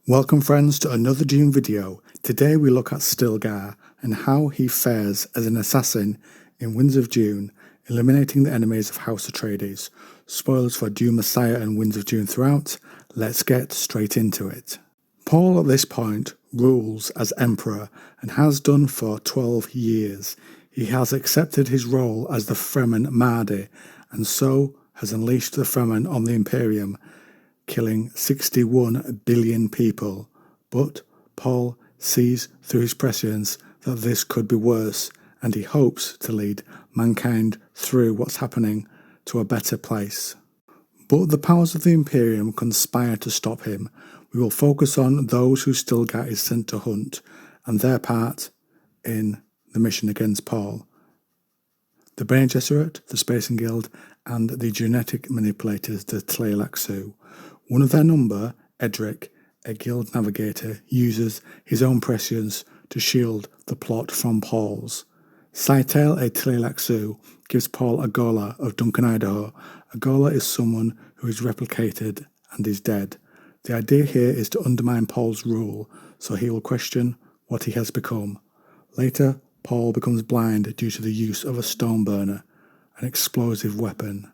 Welcome friends to another Dune video. Today we look at Stilgar and how he fares as an assassin in Winds of Dune, eliminating the enemies of House Atreides. Spoilers for Dune Messiah and Winds of Dune throughout. Let's get straight into it. Paul at this point rules as Emperor and has done for 12 years. He has accepted his role as the Fremen Mahdi and so has unleashed the Fremen on the Imperium, killing 61 billion people. But Paul sees through his prescience that this could be worse, and he hopes to lead mankind through what's happening to a better place. But the powers of the Imperium conspire to stop him. We will focus on those who Stilgar is sent to hunt, and their part in the mission against Paul. The Bene Gesserit, the Spacing Guild, and the genetic manipulators, the Tleilaxu. One of their number, Edric, a guild navigator, uses his own prescience to shield the plot from Paul's. Scytale, a Tleilaxu, gives Paul a Gola of Duncan, Idaho. A Gola is someone who is replicated and is dead. The idea here is to undermine Paul's rule, so he will question what he has become. Later, Paul becomes blind due to the use of a stone burner, an explosive weapon.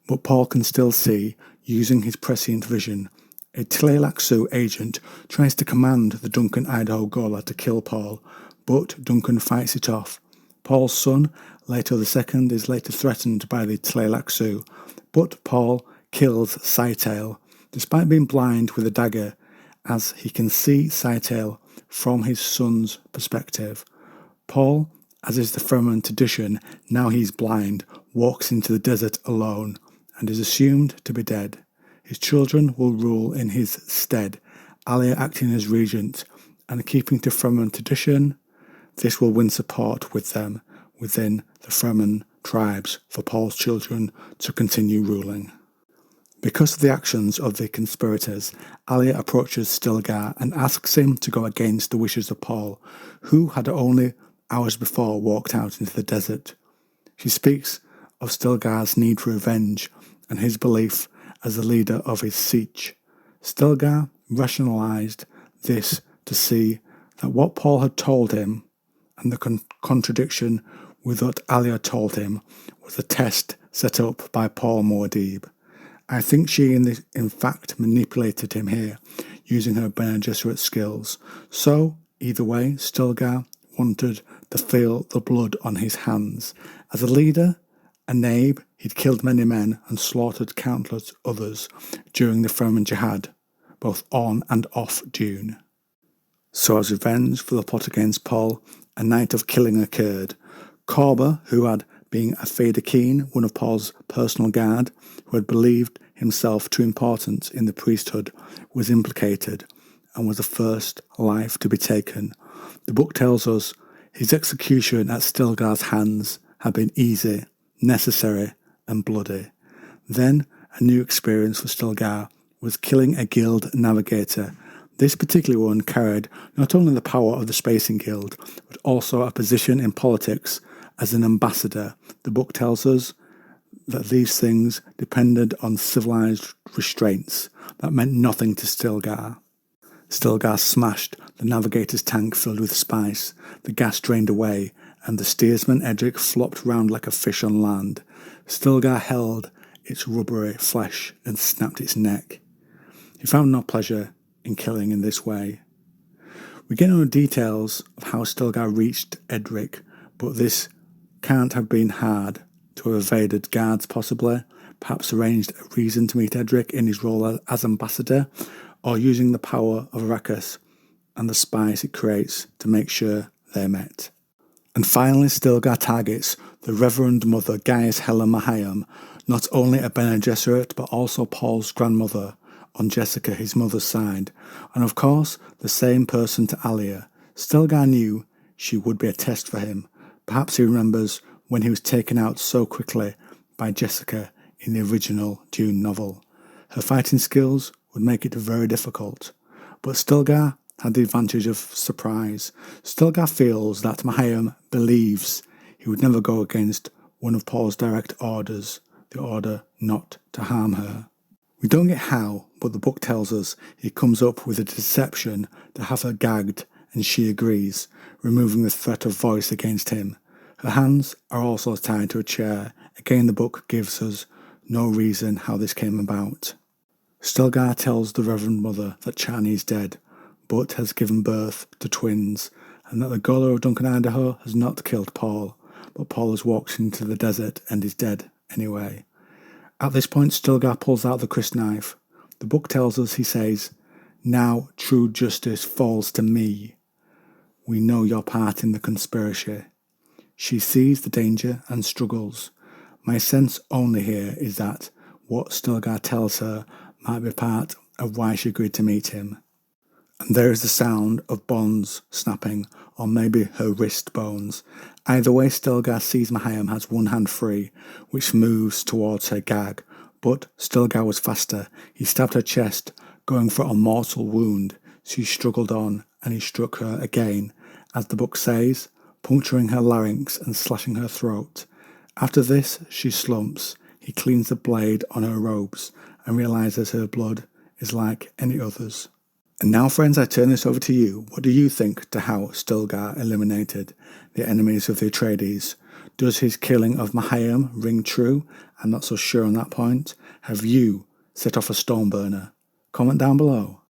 But Paul can still see, using his prescient vision. A Tleilaxu agent tries to command the Duncan, Idaho Gola to kill Paul, but Duncan fights it off. Paul's son, Leto II, is later threatened by the Tleilaxu, but Paul kills Scytale, despite being blind with a dagger, as he can see Scytale from his son's perspective. Paul, as is the Fremen tradition, now he's blind, walks into the desert alone, and is assumed to be dead. His children will rule in his stead, Alia acting as regent, and keeping to Fremen tradition, this will win support with them within the Fremen tribes for Paul's children to continue ruling. Because of the actions of the conspirators, Alia approaches Stilgar and asks him to go against the wishes of Paul, who had only hours before walked out into the desert. She speaks of Stilgar's need for revenge and his belief as the leader of his siege. Stilgar rationalized this to see that what Paul had told him and the contradiction with what Alia told him was a test set up by Paul Muad'Dib. I think she in fact manipulated him here, using her Bene Gesserit skills. So, either way, Stilgar wanted to feel the blood on his hands. As a leader, a Nabe, he'd killed many men and slaughtered countless others during the Fremen Jihad, both on and off Dune. So as revenge for the plot against Paul, a night of killing occurred. Corba, who had been a Fedaykin, one of Paul's personal guard, who had believed himself too important in the priesthood, was implicated and was the first life to be taken. The book tells us his execution at Stilgar's hands had been easy, necessary and bloody. Then a new experience for Stilgar was killing a guild navigator. This particular one carried not only the power of the Spacing Guild, but also a position in politics as an ambassador. The book tells us that these things depended on civilized restraints that meant nothing to Stilgar. Stilgar smashed the navigator's tank filled with spice, the gas drained away, and the steersman Edric flopped round like a fish on land. Stilgar held its rubbery flesh and snapped its neck. He found no pleasure in killing in this way. We get no details of how Stilgar reached Edric, but this can't have been hard to have evaded guards possibly, perhaps arranged a reason to meet Edric in his role as ambassador, or using the power of Arrakis and the spice it creates to make sure they're met. And finally, Stilgar targets the Reverend Mother Gaius Helen Mahayam, not only a Bene Gesserit but also Paul's grandmother on Jessica, his mother's side, and of course the same person to Alia. Stilgar knew she would be a test for him. Perhaps he remembers when he was taken out so quickly by Jessica in the original Dune novel. Her fighting skills would make it very difficult, but Stilgar had the advantage of surprise. Stilgar feels that Mahayam believes he would never go against one of Paul's direct orders, the order not to harm her. We don't get how, but the book tells us he comes up with a deception to have her gagged, and she agrees, removing the threat of voice against him. Her hands are also tied to a chair. Again, the book gives us no reason how this came about. Stilgar tells the Reverend Mother that Chani is dead, but has given birth to twins, and that the Gola of Duncan, Idaho has not killed Paul, but Paul has walked into the desert and is dead anyway. At this point, Stilgar pulls out the crysknife. The book tells us he says, "Now true justice falls to me. We know your part in the conspiracy." She sees the danger and struggles. My sense only here is that what Stilgar tells her might be part of why she agreed to meet him. And there is the sound of bonds snapping, or maybe her wrist bones. Either way, Stilgar sees Mahayam has one hand free, which moves towards her gag, but Stilgar was faster. He stabbed her chest, going for a mortal wound. She struggled on, and he struck her again, as the book says, puncturing her larynx and slashing her throat. After this, she slumps. He cleans the blade on her robes, and realises her blood is like any other's. And now, friends, I turn this over to you. What do you think to how Stilgar eliminated the enemies of the Atreides? Does his killing of Mahayam ring true? I'm not so sure on that point. Have you set off a stone burner? Comment down below.